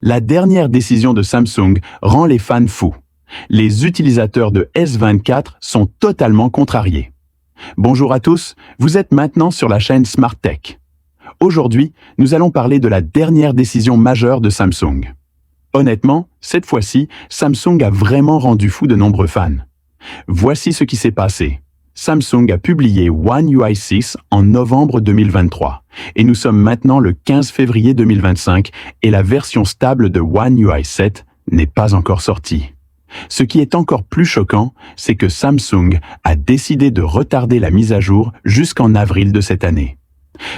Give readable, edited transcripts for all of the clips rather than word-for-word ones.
La dernière décision de Samsung rend les fans fous. Les utilisateurs de S24 sont totalement contrariés. Bonjour à tous, vous êtes maintenant sur la chaîne Smart Tech. Aujourd'hui, nous allons parler de la dernière décision majeure de Samsung. Honnêtement, cette fois-ci, Samsung a vraiment rendu fou de nombreux fans. Voici ce qui s'est passé. Samsung a publié One UI 6 en novembre 2023 et nous sommes maintenant le 15 février 2025 et la version stable de One UI 7 n'est pas encore sortie. Ce qui est encore plus choquant, c'est que Samsung a décidé de retarder la mise à jour jusqu'en avril de cette année.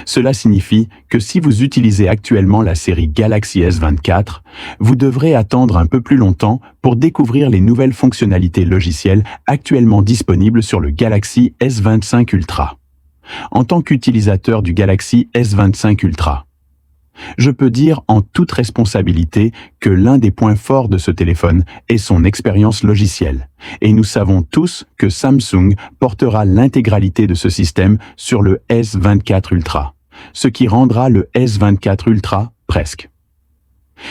Cela signifie que si vous utilisez actuellement la série Galaxy S24, vous devrez attendre un peu plus longtemps pour découvrir les nouvelles fonctionnalités logicielles actuellement disponibles sur le Galaxy S25 Ultra. En tant qu'utilisateur du Galaxy S25 Ultra, je peux dire en toute responsabilité que l'un des points forts de ce téléphone est son expérience logicielle. Et nous savons tous que Samsung portera l'intégralité de ce système sur le S24 Ultra, ce qui rendra le S24 Ultra presque.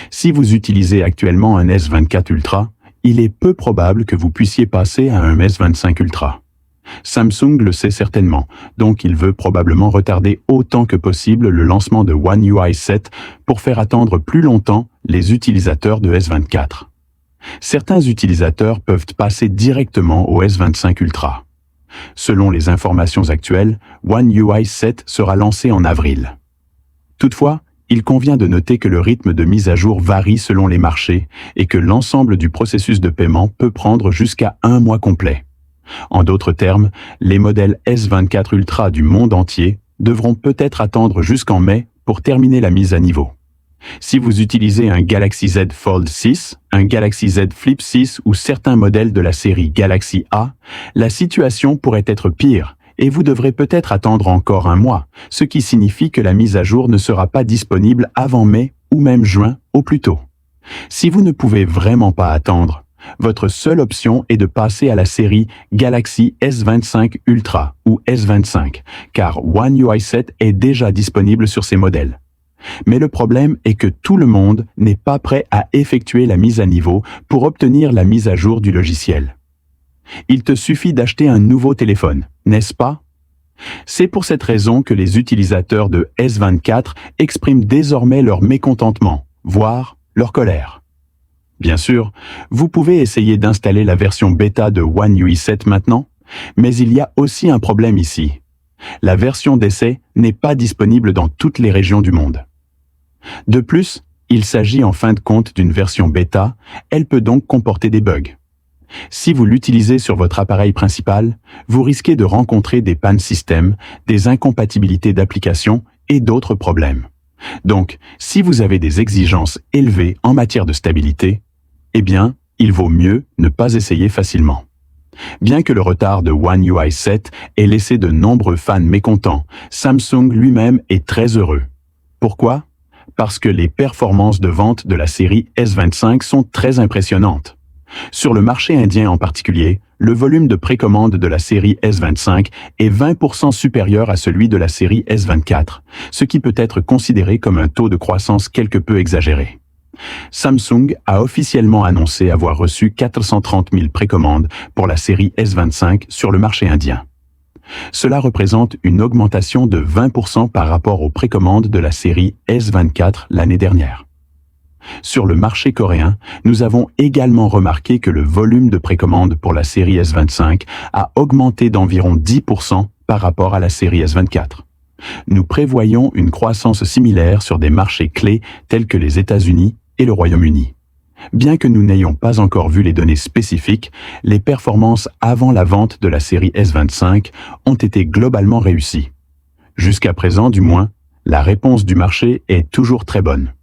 Si vous utilisez actuellement un S24 Ultra, il est peu probable que vous puissiez passer à un S25 Ultra. Samsung le sait certainement, donc il veut probablement retarder autant que possible le lancement de One UI 7 pour faire attendre plus longtemps les utilisateurs de S24. Certains utilisateurs peuvent passer directement au S25 Ultra. Selon les informations actuelles, One UI 7 sera lancé en avril. Toutefois, il convient de noter que le rythme de mise à jour varie selon les marchés et que l'ensemble du processus de paiement peut prendre jusqu'à un mois complet. En d'autres termes, les modèles S24 Ultra du monde entier devront peut-être attendre jusqu'en mai pour terminer la mise à niveau. Si vous utilisez un Galaxy Z Fold 6, un Galaxy Z Flip 6 ou certains modèles de la série Galaxy A, la situation pourrait être pire et vous devrez peut-être attendre encore un mois, ce qui signifie que la mise à jour ne sera pas disponible avant mai ou même juin au plus tôt. Si vous ne pouvez vraiment pas attendre, votre seule option est de passer à la série Galaxy S25 Ultra ou S25, car One UI 7 est déjà disponible sur ces modèles. Mais le problème est que tout le monde n'est pas prêt à effectuer la mise à niveau pour obtenir la mise à jour du logiciel. Il te suffit d'acheter un nouveau téléphone, n'est-ce pas? C'est pour cette raison que les utilisateurs de S24 expriment désormais leur mécontentement, voire leur colère. Bien sûr, vous pouvez essayer d'installer la version bêta de One UI 7 maintenant, mais il y a aussi un problème ici. La version d'essai n'est pas disponible dans toutes les régions du monde. De plus, il s'agit en fin de compte d'une version bêta, elle peut donc comporter des bugs. Si vous l'utilisez sur votre appareil principal, vous risquez de rencontrer des pannes système, des incompatibilités d'applications et d'autres problèmes. Donc, si vous avez des exigences élevées en matière de stabilité, eh bien, il vaut mieux ne pas essayer facilement. Bien que le retard de One UI 7 ait laissé de nombreux fans mécontents, Samsung lui-même est très heureux. Pourquoi? Parce que les performances de vente de la série S25 sont très impressionnantes. Sur le marché indien en particulier, le volume de précommande de la série S25 est 20% supérieur à celui de la série S24, ce qui peut être considéré comme un taux de croissance quelque peu exagéré. Samsung a officiellement annoncé avoir reçu 430 000 précommandes pour la série S25 sur le marché indien. Cela représente une augmentation de 20% par rapport aux précommandes de la série S24 l'année dernière. Sur le marché coréen, nous avons également remarqué que le volume de précommandes pour la série S25 a augmenté d'environ 10% par rapport à la série S24. Nous prévoyons une croissance similaire sur des marchés clés tels que les États-Unis et le Royaume-Uni. Bien que nous n'ayons pas encore vu les données spécifiques, les performances avant la vente de la série S25 ont été globalement réussies. Jusqu'à présent, du moins, la réponse du marché est toujours très bonne.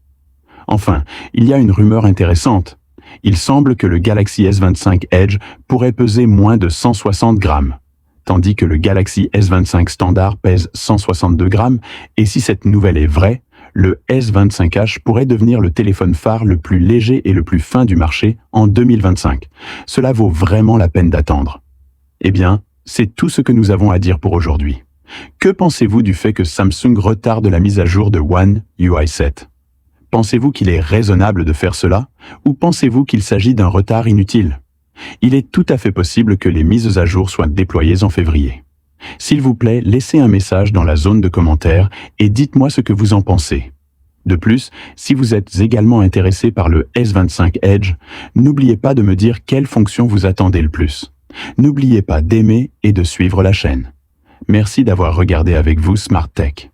Enfin, il y a une rumeur intéressante. Il semble que le Galaxy S25 Edge pourrait peser moins de 160 grammes, tandis que le Galaxy S25 standard pèse 162 grammes, et si cette nouvelle est vraie, le S25H pourrait devenir le téléphone phare le plus léger et le plus fin du marché en 2025. Cela vaut vraiment la peine d'attendre. Eh bien, c'est tout ce que nous avons à dire pour aujourd'hui. Que pensez-vous du fait que Samsung retarde la mise à jour de One UI 7? Pensez-vous qu'il est raisonnable de faire cela, ou pensez-vous qu'il s'agit d'un retard inutile? Il est tout à fait possible que les mises à jour soient déployées en février. S'il vous plaît, laissez un message dans la zone de commentaires et dites-moi ce que vous en pensez. De plus, si vous êtes également intéressé par le S25 Edge, n'oubliez pas de me dire quelle fonction vous attendez le plus. N'oubliez pas d'aimer et de suivre la chaîne. Merci d'avoir regardé avec vous Smart Tech.